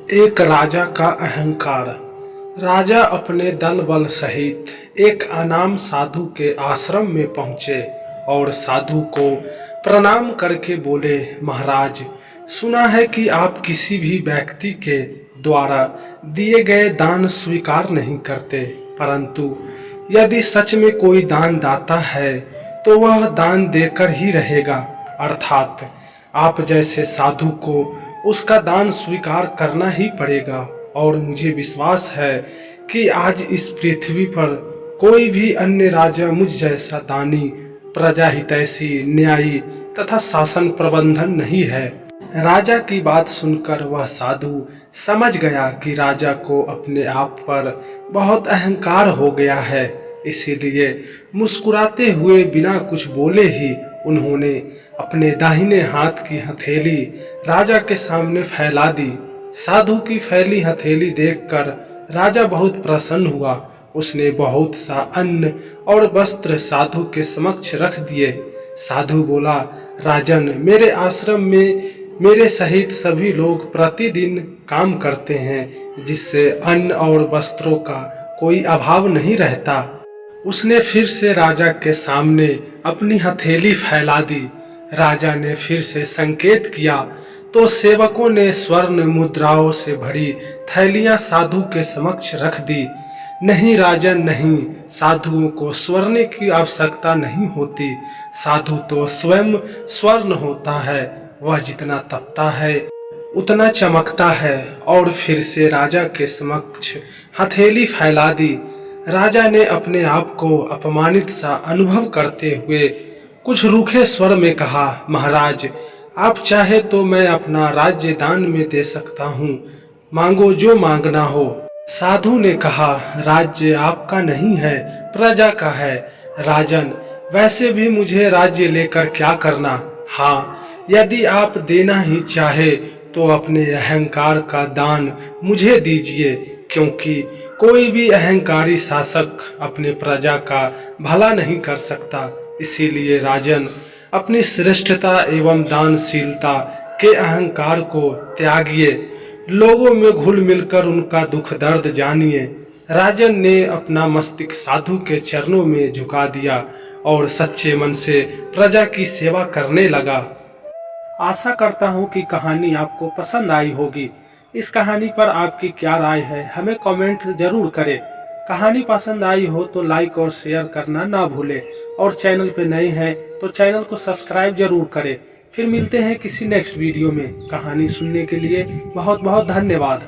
एक राजा का अहंकार। राजा अपने दल बल सहित एक अनाम साधु के आश्रम में पहुंचे और साधु को प्रणाम करके बोले, महाराज, सुना है कि आप किसी भी व्यक्ति के द्वारा दिए गए दान स्वीकार नहीं करते, परंतु यदि सच में कोई दान दाता है तो वह दान देकर ही रहेगा, अर्थात आप जैसे साधु को उसका दान स्वीकार करना ही पड़ेगा। और मुझे विश्वास है कि आज इस पृथ्वी पर कोई भी अन्य राजा मुझ जैसा दानी, प्रजा हितैषी, न्यायी तथा शासन प्रबंधन नहीं है। राजा की बात सुनकर वह साधु समझ गया कि राजा को अपने आप पर बहुत अहंकार हो गया है, इसीलिए मुस्कुराते हुए बिना कुछ बोले ही उन्होंने अपने दाहिने हाथ की हथेली राजा के सामने फैला दी। साधु की फैली हथेली देखकर राजा बहुत प्रसन्न हुआ। उसने बहुत सा अन्न और वस्त्र साधु के समक्ष रख दिए। साधु बोला, राजन, मेरे आश्रम में मेरे सहित सभी लोग प्रतिदिन काम करते हैं, जिससे अन्न और वस्त्रों का कोई अभाव नहीं रहता। उसने फिर से राजा के सामने अपनी हथेली फैला दी। राजा ने फिर से संकेत किया तो सेवकों ने स्वर्ण मुद्राओं से भरी थैलियां साधु के समक्ष रख दी। नहीं राजन, नहीं, साधुओं को स्वर्ण की आवश्यकता नहीं होती। साधु तो स्वयं स्वर्ण होता है, वह जितना तपता है उतना चमकता है। और फिर से राजा के समक्ष हथेली फैला दी। राजा ने अपने आप को अपमानित सा अनुभव करते हुए कुछ रूखे स्वर में कहा, महाराज, आप चाहे तो मैं अपना राज्य दान में दे सकता हूँ, मांगो जो मांगना हो। साधु ने कहा, राज्य आपका नहीं है, प्रजा का है। राजन, वैसे भी मुझे राज्य लेकर क्या करना। हाँ, यदि आप देना ही चाहे तो अपने अहंकार का दान मुझे दीजिए, क्योंकि कोई भी अहंकारी शासक अपने प्रजा का भला नहीं कर सकता। इसीलिए राजन, अपनी श्रेष्ठता एवं दानशीलता के अहंकार को त्यागिए, लोगों में घुल मिलकर उनका दुख दर्द जानिए। राजन ने अपना मस्तक साधु के चरणों में झुका दिया और सच्चे मन से प्रजा की सेवा करने लगा। आशा करता हूँ कि कहानी आपको पसंद आई होगी। इस कहानी पर आपकी क्या राय है, हमें कमेंट जरूर करें। कहानी पसंद आई हो तो लाइक और शेयर करना ना भूलें, और चैनल पे नए हैं तो चैनल को सब्सक्राइब जरूर करें। फिर मिलते हैं किसी नेक्स्ट वीडियो में। कहानी सुनने के लिए बहुत बहुत धन्यवाद।